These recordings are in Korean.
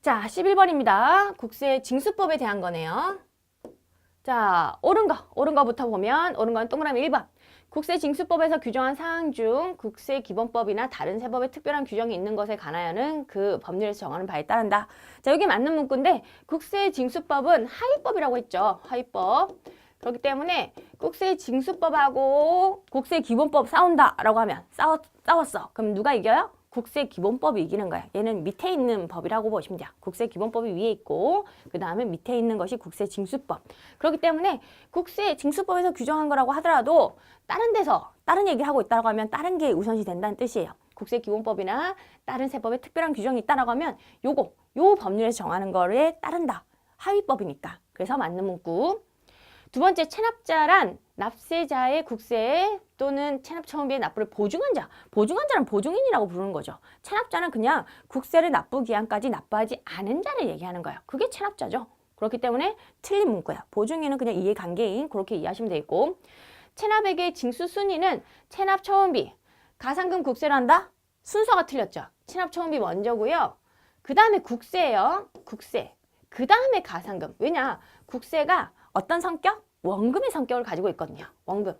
자, 11번입니다. 국세 징수법에 대한 거네요. 자, 옳은 거부터 보면 옳은 건 동그라미 1번. 국세 징수법에서 규정한 사항 중 국세 기본법이나 다른 세법에 특별한 규정이 있는 것에 관하여는 그 법률에서 정하는 바에 따른다. 자, 여기 맞는 문구인데 국세 징수법은 하위법이라고 했죠. 하위법. 그렇기 때문에 국세 징수법하고 국세 기본법 싸운다라고 하면 싸웠어. 그럼 누가 이겨요? 국세 기본법이 이기는 거야. 얘는 밑에 있는 법이라고 보시면 돼요. 국세 기본법이 위에 있고 그 다음에 밑에 있는 것이 국세 징수법. 그렇기 때문에 국세 징수법에서 규정한 거라고 하더라도 다른 데서 다른 얘기를 하고 있다고 하면 다른 게 우선시 된다는 뜻이에요. 국세 기본법이나 다른 세법에 특별한 규정이 있다라고 하면 요 법률에서 정하는 거에 따른다. 하위법이니까. 그래서 맞는 문구. 두 번째, 체납자란 납세자의 국세 또는 체납처분비의 납부를 보증한 자. 보증한 자는 보증인이라고 부르는 거죠. 체납자는 그냥 국세를 납부 기한까지 납부하지 않은 자를 얘기하는 거예요. 그게 체납자죠. 그렇기 때문에 틀린 문구야. 보증인은 그냥 이해관계인 그렇게 이해하시면 되겠고, 체납액의 징수 순위는 체납처분비, 가산금 국세를 한다? 순서가 틀렸죠. 체납처분비 먼저고요. 그 다음에 국세예요. 국세. 그 다음에 가산금. 왜냐? 국세가 어떤 성격? 원금의 성격을 가지고 있거든요. 원금.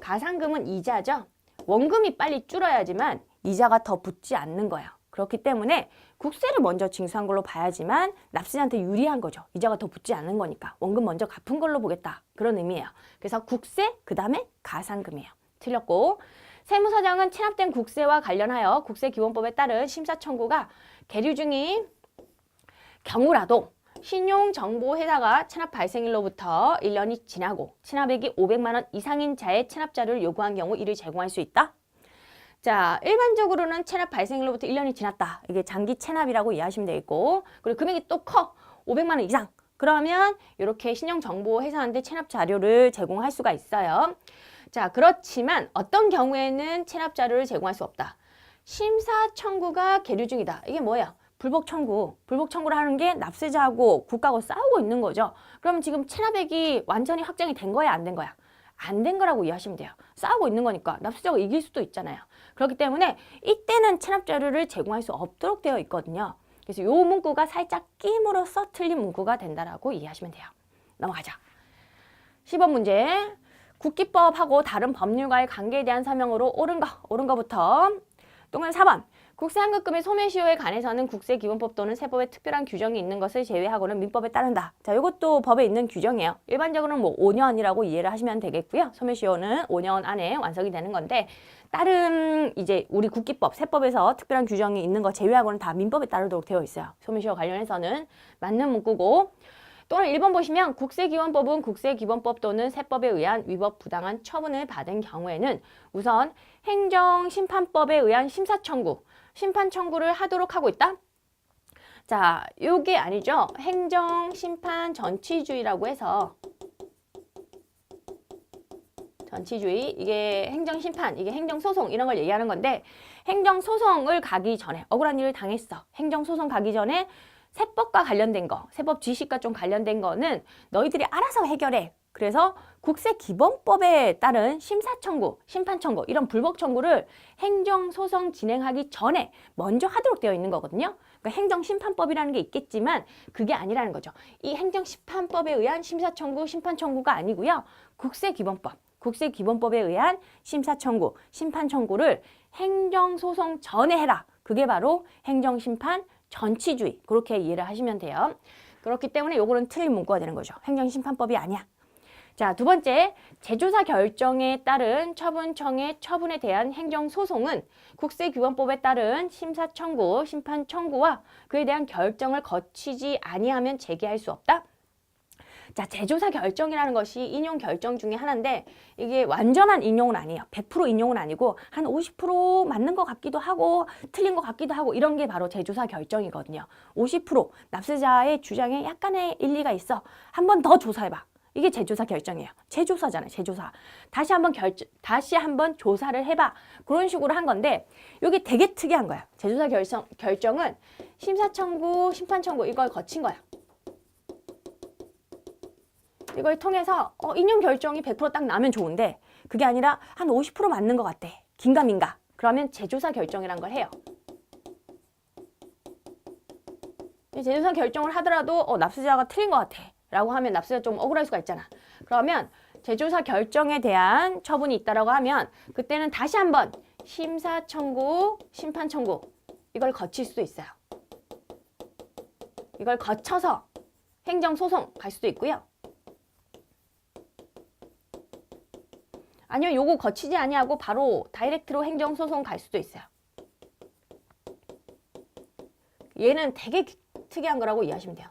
가산금은 이자죠. 원금이 빨리 줄어야지만 이자가 더 붙지 않는 거예요. 그렇기 때문에 국세를 먼저 징수한 걸로 봐야지만 납세자한테 유리한 거죠. 이자가 더 붙지 않는 거니까. 원금 먼저 갚은 걸로 보겠다. 그런 의미예요. 그래서 국세, 그 다음에 가산금이에요. 틀렸고, 세무서장은 체납된 국세와 관련하여 국세기본법에 따른 심사청구가 계류 중인 경우라도 신용정보회사가 체납 발생일로부터 1년이 지나고 체납액이 500만 원 이상인 자의 체납 자료를 요구한 경우 이를 제공할 수 있다. 자, 일반적으로는 체납 발생일로부터 1년이 지났다. 이게 장기 체납이라고 이해하시면 되겠고, 그리고 금액이 또 커. 500만 원 이상. 그러면 이렇게 신용정보회사한테 체납 자료를 제공할 수가 있어요. 자, 그렇지만 어떤 경우에는 체납 자료를 제공할 수 없다. 심사 청구가 계류 중이다. 이게 뭐예요? 불복 청구를 하는 게 납세자하고 국가하고 싸우고 있는 거죠. 그럼 지금 체납액이 완전히 확정이 된 거야, 안 된 거야? 안 된 거라고 이해하시면 돼요. 싸우고 있는 거니까 납세자가 이길 수도 있잖아요. 그렇기 때문에 이때는 체납 자료를 제공할 수 없도록 되어 있거든요. 그래서 요 문구가 살짝 끼임으로써 틀린 문구가 된다라고 이해하시면 돼요. 넘어가자. 10번 문제. 국기법하고 다른 법률과의 관계에 대한 설명으로 옳은 거부터. 동그라미 4번. 국세환급금의 소매시효에 관해서는 국세기본법 또는 세법에 특별한 규정이 있는 것을 제외하고는 민법에 따른다. 자, 이것도 법에 있는 규정이에요. 일반적으로는 뭐 5년이라고 이해를 하시면 되겠고요. 소매시효는 5년 안에 완성이 되는 건데, 다른 이제 우리 국기법, 세법에서 특별한 규정이 있는 거 제외하고는 다 민법에 따르도록 되어 있어요. 소매시효 관련해서는 맞는 문구고, 또는 1번 보시면 국세기본법은 국세기본법 또는 세법에 의한 위법 부당한 처분을 받은 경우에는 우선 행정심판법에 의한 심판 청구를 하도록 하고 있다. 자, 요게 아니죠. 행정심판 전치주의라고 해서 전치주의, 이게 행정심판, 이게 행정소송 이런 걸 얘기하는 건데, 행정소송을 가기 전에 억울한 일을 당했어. 행정소송 가기 전에 세법과 관련된 거, 세법 지식과 좀 관련된 거는 너희들이 알아서 해결해. 그래서 국세기본법에 따른 심사청구, 심판청구, 이런 불복청구를 행정소송 진행하기 전에 먼저 하도록 되어 있는 거거든요. 그러니까 행정심판법이라는 게 있겠지만 그게 아니라는 거죠. 이 행정심판법에 의한 심사청구, 심판청구가 아니고요. 국세기본법에 의한 심사청구, 심판청구를 행정소송 전에 해라. 그게 바로 행정심판 전치주의, 그렇게 이해를 하시면 돼요. 그렇기 때문에 요거는 틀린 문구가 되는 거죠. 행정심판법이 아니야. 자, 두 번째, 재조사 결정에 따른 처분청의 처분에 대한 행정소송은 국세기본법에 따른 심사청구, 심판청구와 그에 대한 결정을 거치지 아니하면 제기할 수 없다. 자, 재조사 결정이라는 것이 인용 결정 중에 하나인데, 이게 완전한 인용은 아니에요. 100% 인용은 아니고 한 50% 맞는 것 같기도 하고 틀린 것 같기도 하고, 이런 게 바로 재조사 결정이거든요. 50% 납세자의 주장에 약간의 일리가 있어. 한 번 더 조사해봐. 이게 재조사 결정이에요. 재조사잖아요. 재조사. 다시 한번 조사를 해봐. 그런 식으로 한 건데, 이게 되게 특이한 거야. 재조사 결정은 심사청구, 심판청구 이걸 거친 거야. 이걸 통해서 인용 결정이 100% 딱 나면 좋은데, 그게 아니라 한 50% 맞는 것 같대. 긴가민가. 그러면 재조사 결정이란 걸 해요. 제조사 결정을 하더라도 납세자가 틀린 것 같아 라고 하면 납세자 좀 억울할 수가 있잖아. 그러면 제조사 결정에 대한 처분이 있다라고 하면 그때는 다시 한번 심사 청구, 심판 청구 이걸 거칠 수도 있어요. 이걸 거쳐서 행정소송 갈 수도 있고요. 아니요, 요거 거치지 아니하고 바로 다이렉트로 행정소송 갈 수도 있어요. 얘는 되게 특이한 거라고 이해하시면 돼요.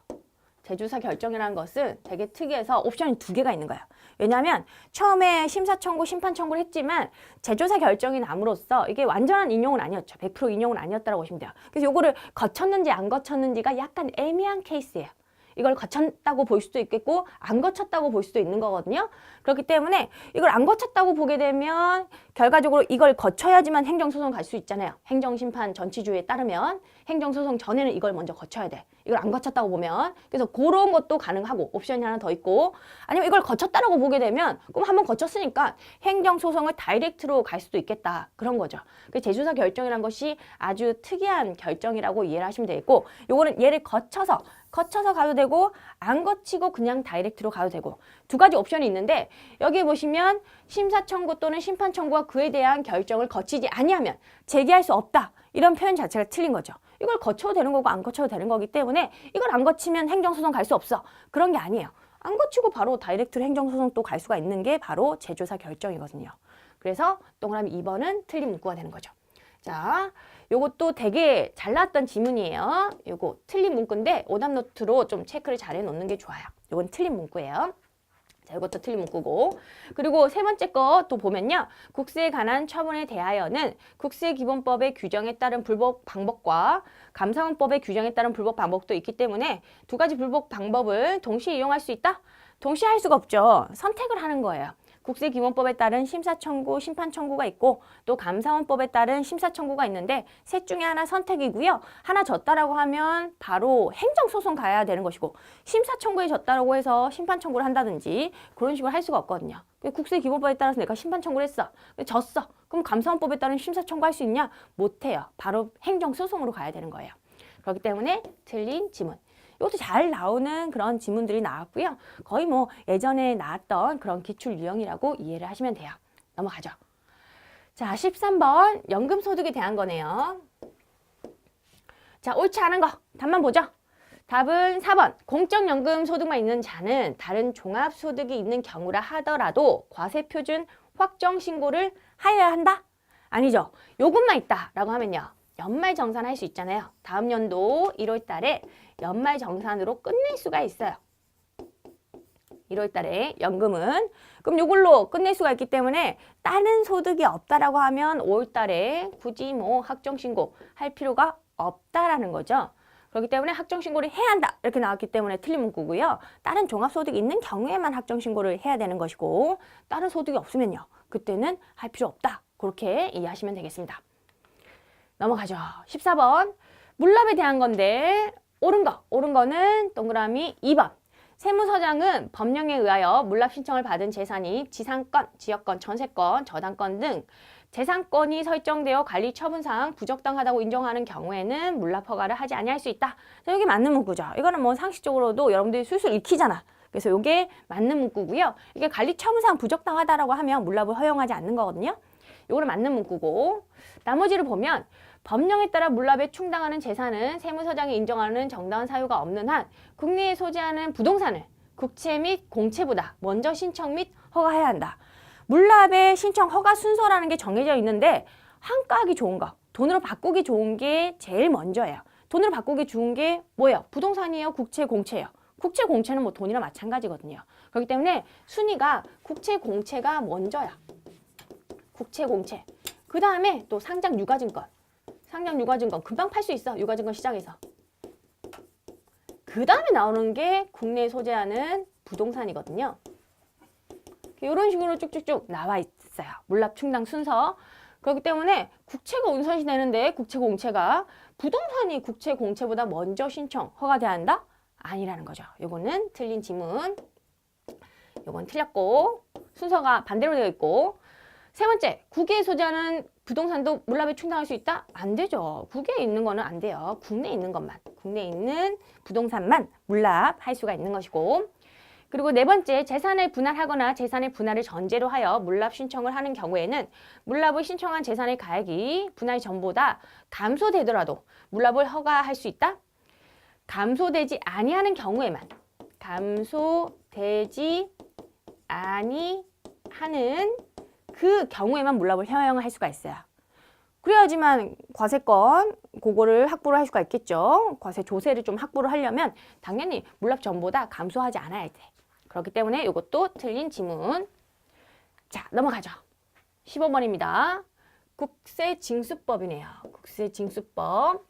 제조사 결정이라는 것은 되게 특이해서 옵션이 2개가 있는 거예요. 왜냐하면 처음에 심사 청구, 심판 청구를 했지만 제조사 결정이 남으로써 이게 완전한 인용은 아니었죠. 100% 인용은 아니었다고 보시면 돼요. 그래서 요거를 거쳤는지 안 거쳤는지가 약간 애매한 케이스예요. 이걸 거쳤다고 볼 수도 있겠고 안 거쳤다고 볼 수도 있는 거거든요. 그렇기 때문에 이걸 안 거쳤다고 보게 되면 결과적으로 이걸 거쳐야지만 행정소송 갈 수 있잖아요. 행정심판 전치주의에 따르면 행정소송 전에는 이걸 먼저 거쳐야 돼. 이걸 안 거쳤다고 보면. 그래서 그런 것도 가능하고 옵션이 하나 더 있고 아니면 이걸 거쳤다라고 보게 되면 그럼 한번 거쳤으니까 행정소송을 다이렉트로 갈 수도 있겠다. 그런 거죠. 그 제조사 결정이란 것이 아주 특이한 결정이라고 이해를 하시면 되겠고 요거는 얘를 거쳐서 가도 되고 안 거치고 그냥 다이렉트로 가도 되고 2가지 옵션이 있는데 여기 보시면 심사 청구 또는 심판 청구가 그에 대한 결정을 거치지 아니하면 제기할 수 없다. 이런 표현 자체가 틀린 거죠. 이걸 거쳐도 되는 거고 안 거쳐도 되는 거기 때문에 이걸 안 거치면 행정소송 갈 수 없어. 그런 게 아니에요. 안 거치고 바로 다이렉트로 행정소송 또 갈 수가 있는 게 바로 제조사 결정이거든요. 그래서 동그라미 2번은 틀린 문구가 되는 거죠. 자, 요것도 되게 잘 나왔던 지문이에요. 요거 틀린 문구인데 오답 노트로 좀 체크를 잘 해놓는 게 좋아요. 요건 틀린 문구예요. 자, 이것도 틀린 문구고. 그리고 세 번째 거 또 보면요. 국세에 관한 처분에 대하여는 국세기본법의 규정에 따른 불복 방법과 감사원법의 규정에 따른 불복 방법도 있기 때문에 2가지 불복 방법을 동시에 이용할 수 있다? 동시에 할 수가 없죠. 선택을 하는 거예요. 국세기본법에 따른 심사청구, 심판청구가 있고 또 감사원법에 따른 심사청구가 있는데 셋 중에 하나 선택이고요. 하나 졌다라고 하면 바로 행정소송 가야 되는 것이고 심사청구에 졌다라고 해서 심판청구를 한다든지 그런 식으로 할 수가 없거든요. 국세기본법에 따라서 내가 심판청구를 했어. 졌어. 그럼 감사원법에 따른 심사청구 할 수 있냐? 못해요. 바로 행정소송으로 가야 되는 거예요. 그렇기 때문에 틀린 지문. 이것도 잘 나오는 그런 지문들이 나왔고요. 거의 뭐 예전에 나왔던 그런 기출 유형이라고 이해를 하시면 돼요. 넘어가죠. 자, 13번 연금소득에 대한 거네요. 자, 옳지 않은 거 답만 보죠. 답은 4번 공적연금 소득만 있는 자는 다른 종합소득이 있는 경우라 하더라도 과세표준 확정신고를 하여야 한다? 아니죠. 요것만 있다라고 하면요. 연말정산 할 수 있잖아요. 다음 연도 1월 달에 연말정산으로 끝낼 수가 있어요. 1월 달에 연금은. 그럼 이걸로 끝낼 수가 있기 때문에 다른 소득이 없다라고 하면 5월 달에 굳이 뭐 확정신고 할 필요가 없다라는 거죠. 그렇기 때문에 확정신고를 해야 한다. 이렇게 나왔기 때문에 틀린 문구고요. 다른 종합소득이 있는 경우에만 확정신고를 해야 되는 것이고 다른 소득이 없으면요. 그때는 할 필요 없다. 그렇게 이해하시면 되겠습니다. 넘어가죠. 14번 물납에 대한 건데 옳은 거는 동그라미 2번. 세무서장은 법령에 의하여 물납 신청을 받은 재산이 지상권, 지역권, 전세권, 저당권 등 재산권이 설정되어 관리 처분상 부적당하다고 인정하는 경우에는 물납 허가를 하지 아니할 수 있다. 자, 이게 맞는 문구죠. 이거는 뭐 상식적으로도 여러분들이 술술 익히잖아. 그래서 이게 맞는 문구고요. 이게 관리 처분상 부적당하다라고 하면 물납을 허용하지 않는 거거든요. 이거는 맞는 문구고 나머지를 보면 법령에 따라 물납에 충당하는 재산은 세무서장이 인정하는 정당한 사유가 없는 한 국내에 소지하는 부동산을 국채 및 공채보다 먼저 신청 및 허가해야 한다. 물납의 신청 허가 순서라는 게 정해져 있는데 환가하기 좋은 거, 돈으로 바꾸기 좋은 게 제일 먼저예요. 돈으로 바꾸기 좋은 게 뭐예요? 부동산이에요? 국채, 공채예요? 국채, 공채는 뭐 돈이랑 마찬가지거든요. 그렇기 때문에 순위가 국채, 공채가 먼저야. 국채, 공채. 그 다음에 또 상장 유가증권. 상장 유가증권 금방 팔 수 있어. 유가증권 시장에서. 그 다음에 나오는 게 국내에 소재하는 부동산이거든요. 이런 식으로 쭉쭉쭉 나와 있어요. 물납 충당 순서. 그렇기 때문에 국채가 우선시 되는데 국채 공채가 부동산이 국채 공채보다 먼저 신청 허가돼야 한다? 아니라는 거죠. 요거는 틀린 지문. 요건 틀렸고 순서가 반대로 되어 있고 세 번째, 국외에 소재하는 부동산도 물납에 충당할 수 있다? 안 되죠. 국외에 있는 거는 안 돼요. 국내에 있는 것만, 국내에 있는 부동산만 물납할 수가 있는 것이고, 그리고 네 번째, 재산을 분할하거나 재산의 분할을 전제로 하여 물납 신청을 하는 경우에는 물납을 신청한 재산의 가액이 분할 전보다 감소되더라도 물납을 허가할 수 있다? 감소되지 아니하는 경우에만, 감소되지 아니하는 그 경우에만 물납을 허용할 수가 있어요. 그래야지만 과세권 그거를 확보를 할 수가 있겠죠. 과세 조세를 좀 확보를 하려면 당연히 물납 전보다 감소하지 않아야 돼. 그렇기 때문에 이것도 틀린 지문. 자, 넘어가죠. 15번입니다. 국세징수법이네요. 국세징수법.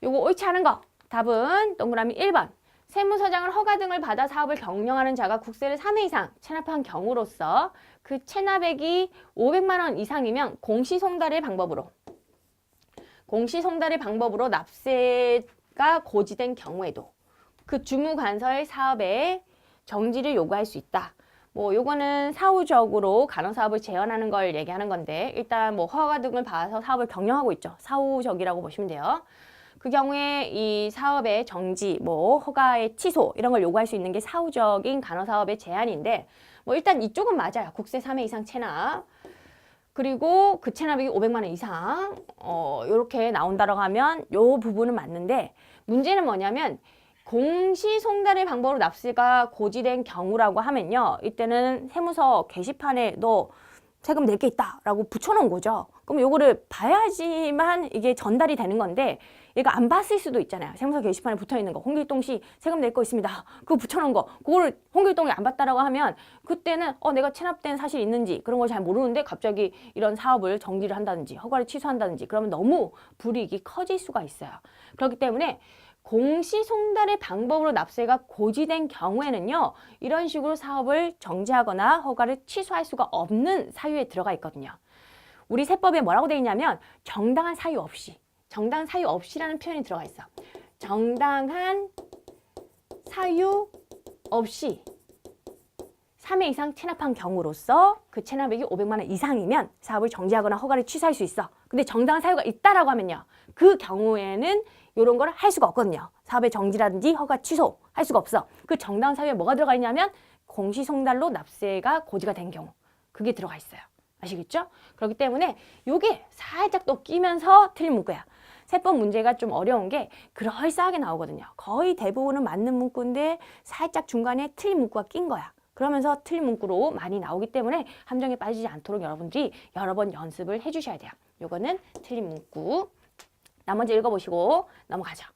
요거 옳지 않은 거. 답은 동그라미 1번. 세무서장을 허가 등을 받아 사업을 경영하는 자가 국세를 3회 이상 체납한 경우로서 그 체납액이 500만 원 이상이면 공시송달의 방법으로 납세가 고지된 경우에도 그 주무관서의 사업에 정지를 요구할 수 있다. 뭐 요거는 사후적으로 간호사업을 재현하는 걸 얘기하는 건데 일단 뭐 허가 등을 받아서 사업을 경영하고 있죠. 사후적이라고 보시면 돼요. 그 경우에 이 사업의 정지, 뭐 허가의 취소 이런 걸 요구할 수 있는 게 사후적인 간호사업의 제한인데 뭐 일단 이쪽은 맞아요. 국세 3회 이상 체납. 그리고 그 체납액이 500만 원 이상 요렇게 나온다고 하면 요 부분은 맞는데 문제는 뭐냐면 공시송달의 방법으로 납세가 고지된 경우라고 하면요. 이때는 세무서 게시판에 너 세금 낼 게 있다라고 붙여놓은 거죠. 그럼 요거를 봐야지만 이게 전달이 되는 건데 얘가 안 봤을 수도 있잖아요. 세무서 게시판에 붙어있는 거. 홍길동 씨 세금 낼 거 있습니다. 그거 붙여놓은 거. 그거를 홍길동이 안 봤다라고 하면 그때는 내가 체납된 사실이 있는지 그런 걸 잘 모르는데 갑자기 이런 사업을 정지를 한다든지 허가를 취소한다든지 그러면 너무 불이익이 커질 수가 있어요. 그렇기 때문에 공시송달의 방법으로 납세가 고지된 경우에는요. 이런 식으로 사업을 정지하거나 허가를 취소할 수가 없는 사유에 들어가 있거든요. 우리 세법에 뭐라고 되어 있냐면 정당한 사유 없이라는 표현이 들어가 있어. 정당한 사유 없이 3회 이상 체납한 경우로서 그 체납액이 500만 원 이상이면 사업을 정지하거나 허가를 취소할 수 있어. 근데 정당한 사유가 있다라고 하면요. 그 경우에는 이런 걸 할 수가 없거든요. 사업의 정지라든지 허가 취소 할 수가 없어. 그 정당한 사유에 뭐가 들어가 있냐면 공시송달로 납세가 고지가 된 경우. 그게 들어가 있어요. 아시겠죠? 그렇기 때문에 이게 살짝 또 끼면서 틀린 문구야. 세법 문제가 좀 어려운 게 그럴싸하게 나오거든요. 거의 대부분은 맞는 문구인데 살짝 중간에 틀린 문구가 낀 거야. 그러면서 틀린 문구로 많이 나오기 때문에 함정에 빠지지 않도록 여러분들이 여러 번 연습을 해주셔야 돼요. 요거는 틀린 문구. 나머지 읽어보시고 넘어가죠.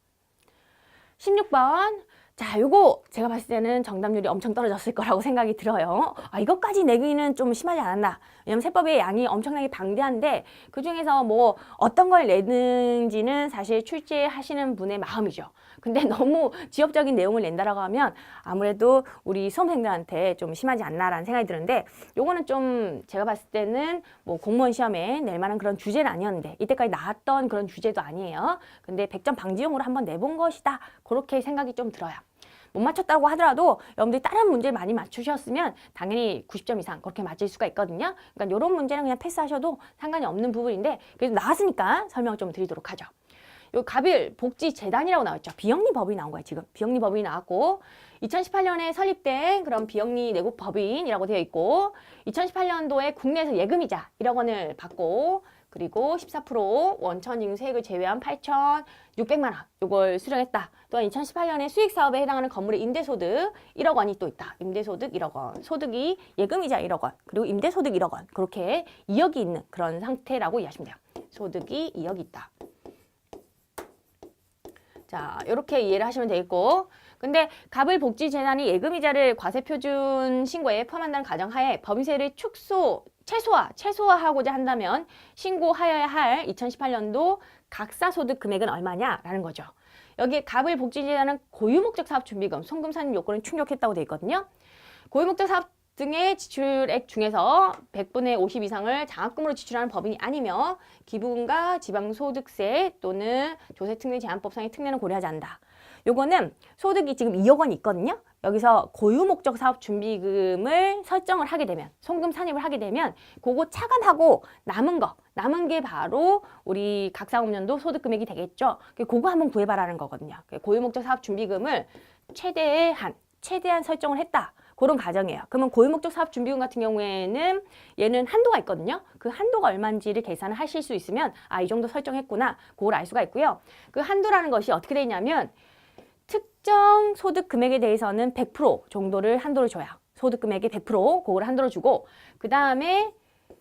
16번. 자, 요거 제가 봤을 때는 정답률이 엄청 떨어졌을 거라고 생각이 들어요. 이것까지 내기는 좀 심하지 않았나. 왜냐면 세법의 양이 엄청나게 방대한데 그중에서 뭐 어떤 걸 내는지는 사실 출제하시는 분의 마음이죠. 근데 너무 지엽적인 내용을 낸다라고 하면 아무래도 우리 수험생들한테 좀 심하지 않나라는 생각이 드는데 요거는 좀 제가 봤을 때는 뭐 공무원 시험에 낼 만한 그런 주제는 아니었는데 이때까지 나왔던 그런 주제도 아니에요. 근데 100점 방지용으로 한번 내본 것이다. 그렇게 생각이 좀 들어요. 못 맞췄다고 하더라도 여러분들이 다른 문제를 많이 맞추셨으면 당연히 90점 이상 그렇게 맞을 수가 있거든요. 그러니까 이런 문제는 그냥 패스하셔도 상관이 없는 부분인데 그래도 나왔으니까 설명을 좀 드리도록 하죠. 요 가빌복지재단이라고 나왔죠. 비영리 법인이 나온 거예요. 지금 비영리 법인이 나왔고 2018년에 설립된 그런 비영리 내국 법인이라고 되어 있고 2018년도에 국내에서 예금이자 1억 원을 받고 그리고 14% 원천 잉수세액을 제외한 8,600만 원 요걸 수령했다. 또한 2018년에 수익사업에 해당하는 건물의 임대소득 1억 원이 또 있다. 임대소득 1억 원, 소득이 예금이자 1억 원, 그리고 임대소득 1억 원 그렇게 2억이 있는 그런 상태라고 이해하시면 돼요. 소득이 2억이 있다. 자, 이렇게 이해를 하시면 되겠고 근데 가불복지재단이 예금이자를 과세표준 신고에 포함한다는 가정하에 법인세를 최소화하고자 한다면 신고하여야 할 2018년도 각사소득 금액은 얼마냐라는 거죠. 여기에 가불복지재단은 고유목적 사업준비금, 송금 산입 요건을 충족했다고 되어 있거든요. 고유목적 사업 등의 지출액 중에서 100분의 50 이상을 장학금으로 지출하는 법인이 아니며 기부금과 지방소득세 또는 조세특례 제한법상의 특례는 고려하지 않는다. 요거는 소득이 지금 2억 원이 있거든요. 여기서 고유목적 사업 준비금을 설정을 하게 되면, 송금 산입을 하게 되면 그거 차감하고 남은 게 바로 우리 각사업년도 소득금액이 되겠죠. 그거 한번 구해봐라는 거거든요. 고유목적 사업 준비금을 최대한 설정을 했다. 그런 가정이에요. 그러면 고유목적 사업 준비금 같은 경우에는 얘는 한도가 있거든요. 그 한도가 얼마인지를 계산을 하실 수 있으면 이 정도 설정했구나. 그걸 알 수가 있고요. 그 한도라는 것이 어떻게 되어 있냐면 특정 소득 금액에 대해서는 100% 정도를 한도를 줘요. 소득 금액의 100% 그걸 한도를 주고 그 다음에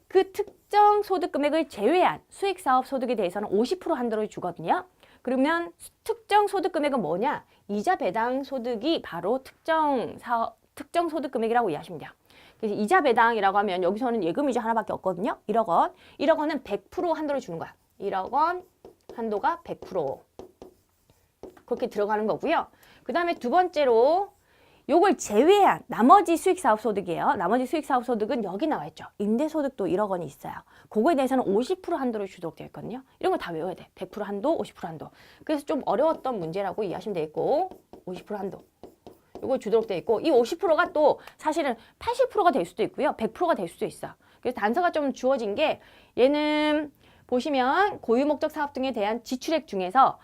그 특정 소득 금액을 제외한 수익 사업 소득에 대해서는 50% 한도를 주거든요. 그러면 특정 소득 금액은 뭐냐? 이자 배당 소득이 바로 특정 소득 금액이라고 이해하시면 돼요. 그래서 이자 배당이라고 하면 여기서는 예금 이자 하나밖에 없거든요. 1억 원. 1억 원은 100% 한도를 주는 거야. 1억 원 한도가 100%. 그렇게 들어가는 거고요. 그 다음에 두 번째로 요걸 제외한 나머지 수익사업소득이에요. 나머지 수익사업소득은 여기 나와 있죠. 임대소득도 1억 원이 있어요. 그거에 대해서는 50% 한도로 주도록 되어 있거든요. 이런 거 다 외워야 돼. 100% 한도, 50% 한도. 그래서 좀 어려웠던 문제라고 이해하시면 되겠고 50% 한도. 요거 주도록 되어 있고 이 50%가 또 사실은 80%가 될 수도 있고요. 100%가 될 수도 있어. 그래서 단서가 좀 주어진 게 얘는 보시면 고유목적 사업 등에 대한 지출액 중에서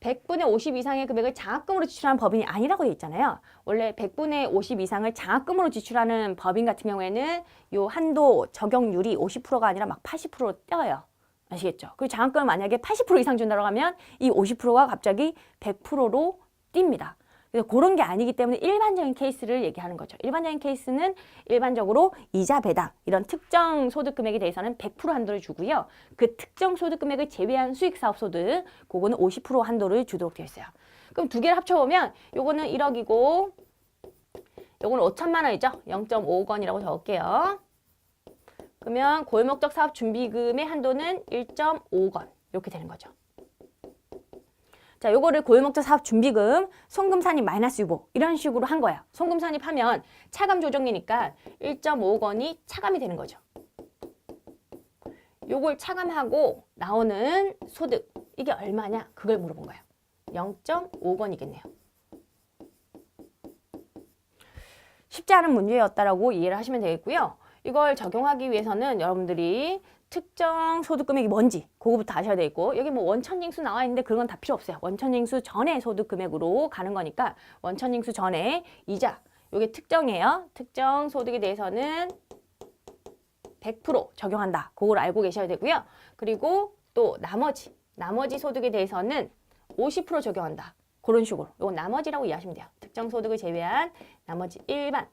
100분의 50 이상의 금액을 장학금으로 지출하는 법인이 아니라고 되어 있잖아요. 원래 100분의 50 이상을 장학금으로 지출하는 법인 같은 경우에는 요 한도 적용률이 50%가 아니라 막 80%로 떼어요. 아시겠죠? 그리고 장학금을 만약에 80% 이상 준다고 하면 이 50%가 갑자기 100%로 뜁니다. 그래서 그런 게 아니기 때문에 일반적인 케이스를 얘기하는 거죠. 일반적인 케이스는 일반적으로 이자 배당 이런 특정 소득 금액에 대해서는 100% 한도를 주고요. 그 특정 소득 금액을 제외한 수익 사업 소득 그거는 50% 한도를 주도록 되어 있어요. 그럼 두 개를 합쳐보면 요거는 1억이고 요거는 5천만 원이죠. 0.5억 원이라고 적을게요. 그러면 고유목적 사업 준비금의 한도는 1.5억 원 이렇게 되는 거죠. 자, 요거를 고유목적 사업 준비금, 송금 산입 마이너스 유보 이런 식으로 한 거예요. 송금 산입하면 차감 조정이니까 1.5억 원이 차감이 되는 거죠. 요걸 차감하고 나오는 소득 이게 얼마냐? 그걸 물어본 거예요. 0.5억 원이겠네요. 쉽지 않은 문제였다라고 이해를 하시면 되겠고요. 이걸 적용하기 위해서는 여러분들이 특정 소득 금액이 뭔지 그거부터 아셔야 되겠고 여기 뭐 원천징수 나와 있는데 그런 건 다 필요 없어요. 원천징수 전에 소득 금액으로 가는 거니까 원천징수 전에 이자 이게 특정이에요. 특정 소득에 대해서는 100% 적용한다. 그걸 알고 계셔야 되고요. 그리고 또 나머지 소득에 대해서는 50% 적용한다. 그런 식으로 이건 나머지라고 이해하시면 돼요. 특정 소득을 제외한 나머지 일반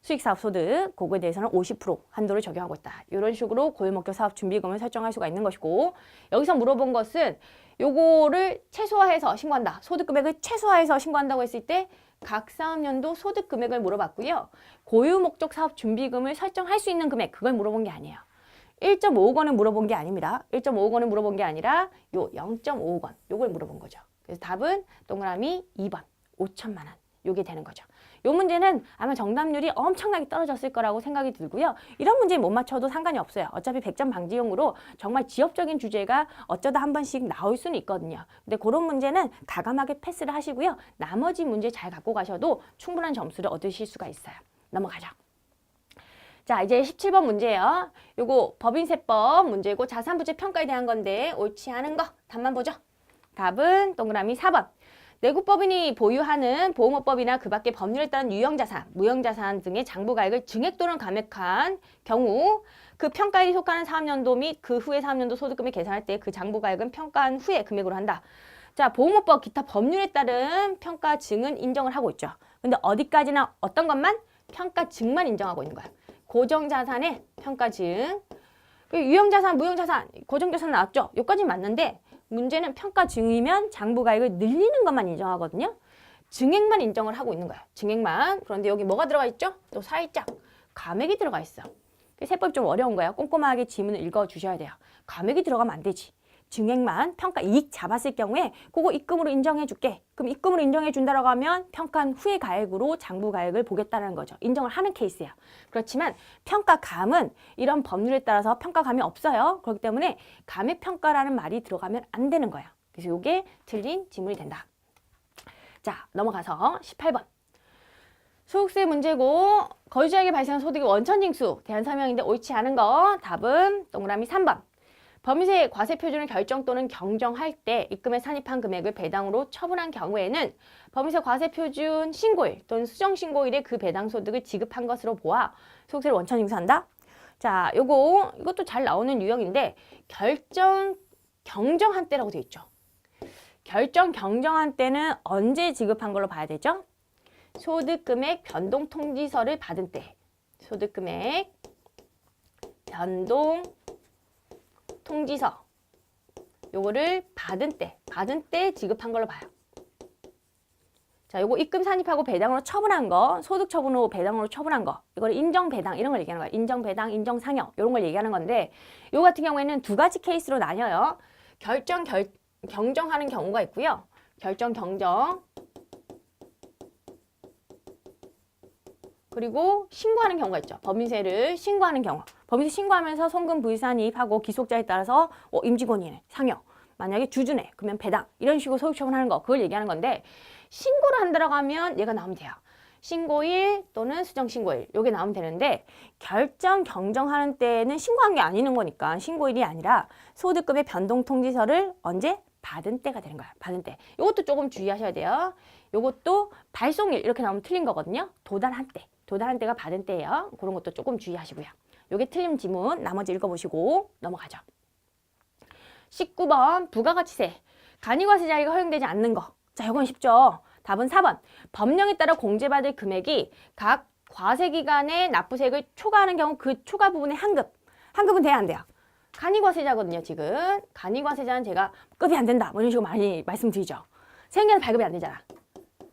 수익사업 소득, 그거에 대해서는 50% 한도를 적용하고 있다. 이런 식으로 고유목적 사업 준비금을 설정할 수가 있는 것이고 여기서 물어본 것은 요거를 최소화해서 신고한다. 소득 금액을 최소화해서 신고한다고 했을 때 각 사업년도 소득 금액을 물어봤고요. 고유목적 사업 준비금을 설정할 수 있는 금액, 그걸 물어본 게 아니에요. 1.5억 원을 물어본 게 아닙니다. 1.5억 원을 물어본 게 아니라 요 0.5억 원, 요걸 물어본 거죠. 그래서 답은 동그라미 2번, 5천만 원. 요게 되는 거죠. 요 문제는 아마 정답률이 엄청나게 떨어졌을 거라고 생각이 들고요. 이런 문제 못 맞춰도 상관이 없어요. 어차피 100점 방지용으로 정말 지엽적인 주제가 어쩌다 한 번씩 나올 수는 있거든요. 근데 그런 문제는 과감하게 패스를 하시고요. 나머지 문제 잘 갖고 가셔도 충분한 점수를 얻으실 수가 있어요. 넘어가죠. 자, 이제 17번 문제예요. 요거 법인세법 문제고 자산부채 평가에 대한 건데 옳지 않은 거 답만 보죠. 답은 동그라미 4번. 내국법인이 보유하는 보험업법이나 그 밖의 법률에 따른 유형자산, 무형자산 등의 장부가액을 증액 또는 감액한 경우 그 평가액이 속하는 사업년도 및 그 후의 사업년도 소득금을 계산할 때 그 장부가액은 평가한 후의 금액으로 한다. 자, 보험업법 기타 법률에 따른 평가증은 인정을 하고 있죠. 근데 어디까지나 어떤 것만? 평가증만 인정하고 있는 거야. 고정자산의 평가증. 유형자산, 무형자산, 고정자산 나왔죠? 여기까지 맞는데 문제는 평가증이면 장부가액을 늘리는 것만 인정하거든요. 증액만 인정을 하고 있는 거예요. 증액만. 그런데 여기 뭐가 들어가 있죠? 또 살짝 감액이 들어가 있어. 세법이 좀 어려운 거예요. 꼼꼼하게 지문을 읽어주셔야 돼요. 감액이 들어가면 안 되지. 증액만 평가 이익 잡았을 경우에 그거 입금으로 인정해 줄게. 그럼 입금으로 인정해 준다라고 하면 평가한 후의 가액으로 장부 가액을 보겠다는 거죠. 인정을 하는 케이스예요. 그렇지만 평가감은 이런 법률에 따라서 평가감이 없어요. 그렇기 때문에 감액평가라는 말이 들어가면 안 되는 거예요. 그래서 이게 틀린 지문이 된다. 자, 넘어가서 18번. 소득세 문제고 거주자에게 발생한 소득의 원천징수 대한 설명인데 옳지 않은 거 답은 동그라미 3번. 법인세 과세 표준을 결정 또는 경정할 때 입금에 산입한 금액을 배당으로 처분한 경우에는 법인세 과세 표준 신고일 또는 수정 신고일에 그 배당 소득을 지급한 것으로 보아 소득세를 원천 징수한다. 자, 이것도 잘 나오는 유형인데 결정 경정한 때라고 되어 있죠. 결정 경정한 때는 언제 지급한 걸로 봐야 되죠? 소득금액 변동 통지서를 받은 때. 소득금액 변동 통지서 요거를 받은 때 지급한 걸로 봐요. 자, 요거 입금 산입하고 배당으로 처분한 거, 소득 처분 후 배당으로 처분한 거, 이걸 인정 배당 이런 걸 얘기하는 거예요. 인정 배당, 인정 상여 이런 걸 얘기하는 건데, 요 같은 경우에는 두 가지 케이스로 나뉘어요. 경정하는 경우가 있고요. 경정 그리고 신고하는 경우가 있죠. 법인세를 신고하는 경우. 법인세 신고하면서 송금 부의산입하고 기속자에 따라서 임직원이네, 상여. 만약에 주주네, 그러면 배당. 이런 식으로 소득처분하는 거. 그걸 얘기하는 건데 신고를 한다고 하면 얘가 나오면 돼요. 신고일 또는 수정신고일. 요게 나오면 되는데 경정하는 때는 신고한 게 아니는 거니까 신고일이 아니라 소득금의 변동통지서를 언제? 받은 때가 되는 거야. 받은 때. 요것도 조금 주의하셔야 돼요. 요것도 발송일 이렇게 나오면 틀린 거거든요. 도달한 때. 도달한 때가 받은 때예요. 그런 것도 조금 주의하시고요. 요게 틀린 지문 나머지 읽어보시고 넘어가죠. 19번 부가가치세. 간이과세 자리가 허용되지 않는 거. 자, 요건 쉽죠. 답은 4번. 법령에 따라 공제받을 금액이 각 과세기간에 납부세액을 초과하는 경우 그 초과 부분의 환급은 돼야 안 돼요. 간이과세자거든요, 지금. 간이과세자는 제가 급이 안 된다. 뭐 이런 식으로 많이 말씀드리죠. 생계는 발급이 안 되잖아.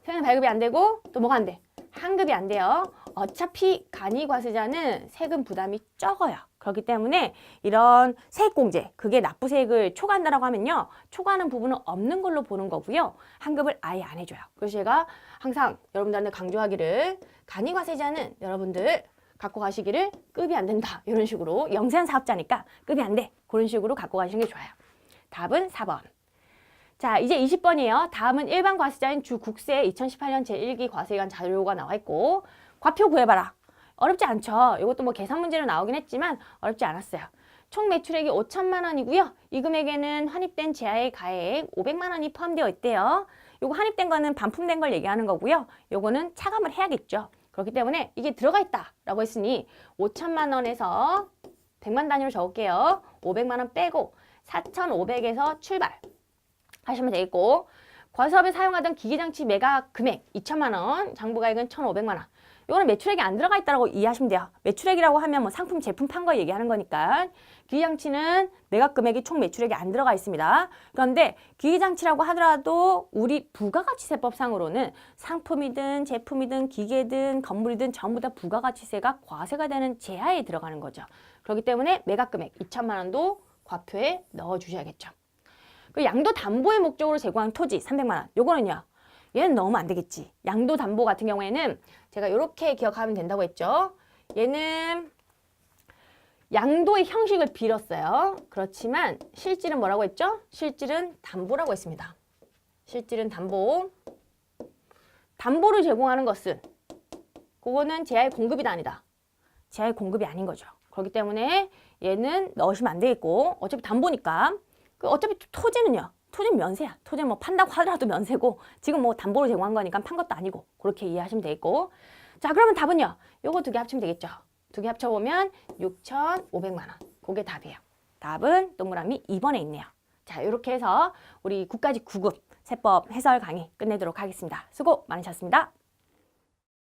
생계는 발급이 안 되고 또 뭐가 안 돼? 환급이 안 돼요. 어차피 간이과세자는 세금 부담이 적어요. 그렇기 때문에 이런 세액공제, 그게 납부세액을 초과한다라고 하면요. 초과하는 부분은 없는 걸로 보는 거고요. 환급을 아예 안 해줘요. 그래서 제가 항상 여러분들한테 강조하기를 간이과세자는 여러분들 갖고 가시기를 급이 안 된다. 이런 식으로 영세한 사업자니까 급이 안 돼. 그런 식으로 갖고 가시는 게 좋아요. 답은 4번. 자, 이제 20번이에요. 다음은 일반 과세자인 주국세 2018년 제1기 과세기간 자료가 나와 있고 과표 구해봐라. 어렵지 않죠. 이것도 뭐 계산 문제로 나오긴 했지만 어렵지 않았어요. 총 매출액이 5천만 원이고요. 이 금액에는 환입된 제하의 가액 500만 원이 포함되어 있대요. 요거 환입된 거는 반품된 걸 얘기하는 거고요. 요거는 차감을 해야겠죠. 그렇기 때문에 이게 들어가 있다라고 했으니 5천만 원에서 100만 단위로 적을게요. 500만 원 빼고 4,500에서 출발 하시면 되겠고 과사업에 사용하던 기기장치 매각 금액 2천만 원, 장부가액은 1,500만 원. 이거는 매출액이 안 들어가 있다고 이해하시면 돼요. 매출액이라고 하면 뭐 상품, 제품 판 거 얘기하는 거니까 기기장치는 매각 금액이 총 매출액이 안 들어가 있습니다. 그런데 기기장치라고 하더라도 우리 부가가치세법상으로는 상품이든 제품이든 기계든 건물이든 전부 다 부가가치세가 과세가 되는 제하에 들어가는 거죠. 그렇기 때문에 매각 금액 2천만 원도 과표에 넣어주셔야겠죠. 그 양도 담보의 목적으로 제공한 토지 300만 원. 요거는요. 얘는 넣으면 안 되겠지. 양도 담보 같은 경우에는 제가 이렇게 기억하면 된다고 했죠. 얘는 양도의 형식을 빌었어요. 그렇지만 실질은 뭐라고 했죠? 실질은 담보라고 했습니다. 실질은 담보. 담보를 제공하는 것은 그거는 제하의 공급이 아니다. 제하의 공급이 아닌 거죠. 그렇기 때문에 얘는 넣으시면 안 되겠고 어차피 담보니까 어차피 토지는요. 토지는 면세야. 토지는 뭐 판다고 하더라도 면세고 지금 뭐 담보로 제공한 거니까 판 것도 아니고 그렇게 이해하시면 되겠고 자 그러면 답은요. 요거 두 개 합치면 되겠죠. 두 개 합쳐보면 6,500만 원. 그게 답이에요. 답은 동그라미 2번에 있네요. 자 이렇게 해서 우리 9까지 9급 세법 해설 강의 끝내도록 하겠습니다. 수고 많으셨습니다.